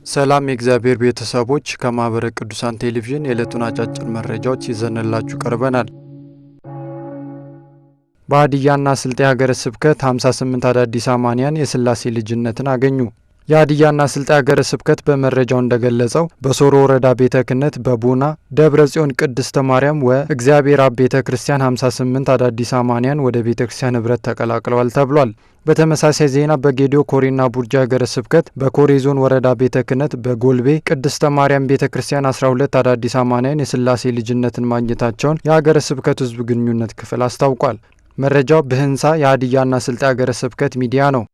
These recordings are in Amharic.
ሰላም የእግዚአብሔር ቤተሰቦች ከማህበረ ቅዱሳን ቴሌቪዥን የዕለቱን አጫጭር መረጃዎች ይዘንላችሁ ቀርበናል። በሀዲያና ስልጤ ሀገረ ስብከት 58 አዳዲስ አማንያን የሥላሴ ልጅነትን አገኙ። የሀዲያና ስልጤ ሀገረ ስብከት በመረጃው እንደገለጸው በሶሮ ወረዳ ቤተ ክህነት በቡና ደብረ ጽዮን ቅድስተ ማርያም ወእግዚአብሔር አብ ቤተ ክርስቲያን 58 አዳዲስ አማንያን ወደ ቤተ ክርስቲያን ህብረት ተቀላቅለዋል ተብሏል። በተመሳሳይ ዜና በጌዲዮ ኮሬና ቡርጃ ሀገረ ስብከት በኮሬ ዞን ወረዳ ቤተ ክህነት በጎልቤ ቅድስተ ማርያም ቤተ ክርስቲያን 12 አዳዲስ አማንያን የሥላሴ ልጅነትን ማግኘታቸውን የሀገረ ስብከቱ ህዝብ ግንኙነት ክፍል አስታውቋል። መረጃው በህንሳ የሀዲያና ስልጤ ሀገረ ስብከት ሚዲያ ነው።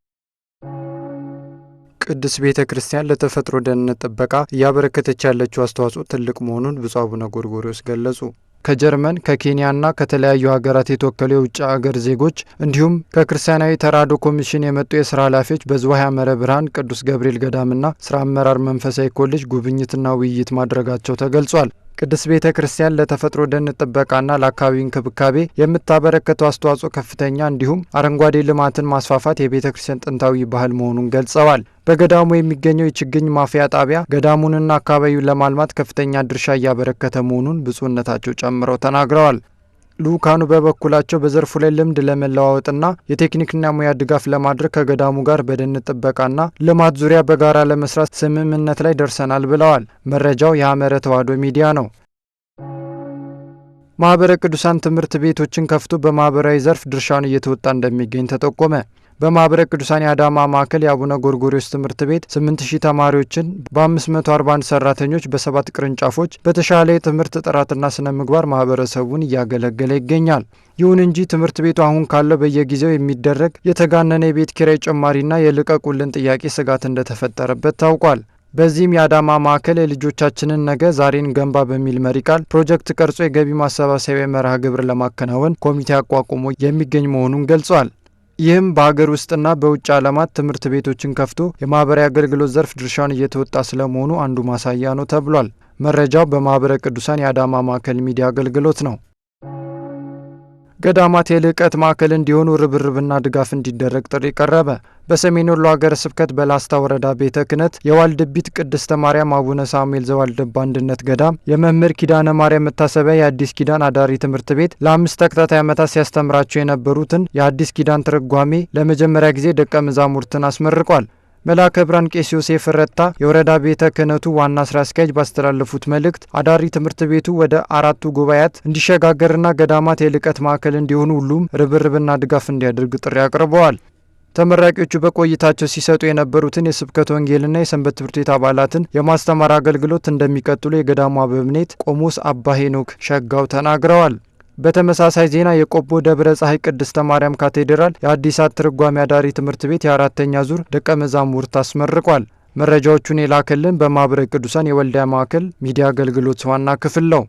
ቅድስት ቤተ ክርስቲያን ለተፈጥሮ ደህንነት ጥበቃ እያበረከተች ያለችው አስተዋጽኦ ትልቅ መሆኑን ብፁዕ አቡነ ጎርጎርዮስ ገለጹ። ከጀርመን ከኬንያና ከተለያዩ ሀገራት የተወከሉ የውጭ ሀገር ዜጎች እንዲሁም ከክርስቲያናዊ ተራድኦ ኮሚሽን የመጡ የስራ ኃላፊዎች በዝዋይ ሐመረ ብርሃን ቅዱስ ገብርኤል ገዳምና ስራ አመራር መንፈሳዊ ኮሌጅ ጉብኝትና ውይይት ማድረጋቸው ተገልጿል። ቅድስት ቤተ ክርስቲያን ለተፈጥሮ ደን ጥበቃና ለአካባቢ እንክብካቤ የምታበረከተው አስተዋጽኦ ከፍተኛ እንዲሁም አረንጓዴ ልማትን ማስፋፋት የቤተ ክርስቲያን ጥንታዊ ባህል መሆኑን ገልጸዋል። በገዳሙ የሚገኘው የችግኝ ማፍያ ጣቢያ ገዳሙንና አካባቢውን ለማልማት ከፍተኛ ድርሻ እያበረከተ መሆኑን ብፁዕነታቸው ጨምረው ተናግረዋል። ልኡካኑ በበኩላቸው በዘርፉ ላይ ልምድ ለመለዋወጥና የቴክኒክና ሙያ ድጋፍ ለማድረግ ከገዳሙ ጋር በደን ጥበቃና ልማት ዙሪያ በጋራ ለመስራት ስምምነት ላይ ደርሰናል ብለዋል። መረጃው የሐመረ ተዋሕዶ ሚዲያ ነው። ማህበረ ቅዱሳን ትምህርት ቤቶችን ከፍቶ በማህበራዊ ዘርፍ ድርሻውን እየተወጣ እንደሚገኝ ተጠቆመ። በማህበረ ቅዱሳን የአዳማ ማዕከል የአቡነ ጎርጎርዮስ ትምህርት ቤት 8000 ተማሪዎችን በ541 ሰራተኞች በ7 ቅርንጫፎች በተሻለ የትምህርት ጥራትና ስነ ምግባር ማህበረሰቡን እያገለገለ ይገኛል። ይሁን እንጂ ትምህርት ቤቱ አሁን ካለው በየጊዜው የሚደረግ የተጋነነ የቤት ኪራይ ጭማሪና የልቀቁልን ጥያቄ ስጋት እንደተፈጠረበት ታውቋል። በዚህም የአዳማ ማዕከል የልጆቻችንን ነገ ዛሬን ገንባ በሚል መሪ ቃል ፕሮጀክት ቀርጾ የገቢ ማሰባሰቢያ መርሃ ግብር ለማከናወን ኮሚቴ አቋቁሞ የሚገኝ መሆኑን ገልጿል። ይህም በሀገር ውስጥና በውጭ ዓለማት ትምህርት ቤቶችን ከፍቶ የማህበራዊ አገልግሎት ዘርፍ ድርሻውን እየተወጣ ስለመሆኑ አንዱ ማሳያ ነው ተብሏል። መረጃው በማህበረ ቅዱሳን የአዳማ ማዕከል ሚዲያ አገልግሎት ነው። ገዳማት የልዕቀት ማዕከል እንዲሆኑ ርብርብና ድጋፍ እንዲደረግ ጥሪ ቀረበ። በሰሜን ወሎ ሀገረ ስብከት በላስታ ወረዳ ቤተ ክህነት የዋልድቢት ቅድስተ ማርያም አቡነ ሳሙኤል ዘዋልድባ አንድነት ገዳም የመምህር ኪዳነ ማርያም መታሰቢያ የአዲስ ኪዳን አዳሪ ትምህርት ቤት ለ5 ተከታታይ ዓመታት ሲያስተምራቸው የነበሩትን የአዲስ ኪዳን ትርጓሜ ለመጀመሪያ ጊዜ ደቀ መዛሙርትን አስመርቋል። መልአከ ብርሃን ቄስ ዮሴፍ ረታ የወረዳ ቤተ ክህነቱ ዋና ስራ አስኪያጅ ባስተላለፉት መልእክት አዳሪ ትምህርት ቤቱ ወደ 4ቱ ጉባኤያት እንዲሸጋገርና ገዳማት የልዕቀት ማዕከል እንዲሆኑ ሁሉም ርብርብና ድጋፍ እንዲያደርግ ጥሪ አቅርበዋል። ተመራቂዎቹ በቆይታቸው ሲሰጡ የነበሩትን የስብከተ ወንጌልና የሰንበት ትምህርት ቤት አባላትን የማስተማር አገልግሎት እንደሚቀጥሉ የገዳሙ አበምኔት ቆሞስ አባ ሄኖክ ሸጋው ተናግረዋል። በተመሳሳይ ዜና የቆቦ ደብረ ፀሐይ ቅድስተ ማርያም ካቴድራል የአዲሳት ትርጓሜ አዳሪ ትምህርት ቤት የ4ኛ ዙር ደቀ መዛሙርት አስመርቋል። መረጃዎቹን የላከልን በማህበረ ቅዱሳን የወልዲያ ማዕከል ሚዲያ አገልግሎት ዋና ክፍል ነው።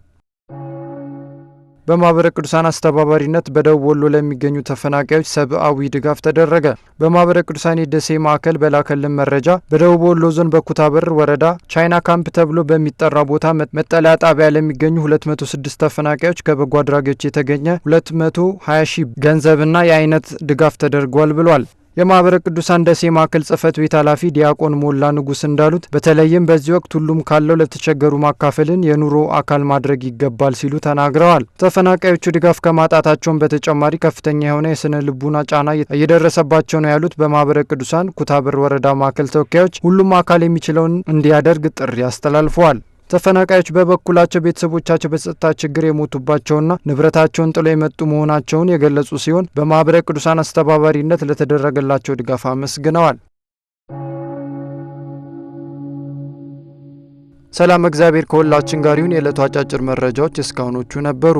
በማህበረ ቅዱሳን አስተባባሪነት በደቡብ ወሎ ለሚገኙ ተፈናቃዮች ሰብአዊ ድጋፍ ተደረገ። በማህበረ ቅዱሳን የደሴ ማዕከል በላከልን መረጃ በደቡብ ወሎ ዞን በኩታበር ወረዳ ቻይና ካምፕ ተብሎ በሚጠራ ቦታ መጠለያ ጣቢያ ለሚገኙ 206 ተፈናቃዮች ከበጎ አድራጊዎች የተገኘ 220 ሺህ ገንዘብና የአይነት ድጋፍ ተደርጓል ብሏል። የማህበረ ቅዱሳን ደሴ ማዕከል ጽሕፈት ቤት ኃላፊ ዲያቆን ሞላ ንጉስ እንዳሉት በተለይም በዚህ ወቅት ሁሉም ካለው ለተቸገሩ ማካፈልን የኑሮ አካል ማድረግ ይገባል ሲሉ ተናግረዋል። ተፈናቃዮቹ ድጋፍ ከማጣታቸውን በተጨማሪ ከፍተኛ የሆነ የስነ ልቡና ጫና እየደረሰባቸው ነው ያሉት በማህበረ ቅዱሳን ኩታበር ወረዳ ማዕከል ተወካዮች ሁሉም አካል የሚችለውን እንዲያደርግ ጥሪ አስተላልፈዋል። ተፈናቃዮች በበኩላቸው ቤተሰቦቻቸው በጸጥታ ችግር የሞቱባቸውና ንብረታቸውን ጥሎ የመጡ መሆናቸውን የገለጹ ሲሆን በማህበረ ቅዱሳን አስተባባሪነት ለተደረገላቸው ድጋፍ አመስግነዋል። ሰላም እግዚአብሔር ከሁላችን ጋር ይሁን። የዕለቱ አጫጭር መረጃዎች እስካሁኖቹ ነበሩ።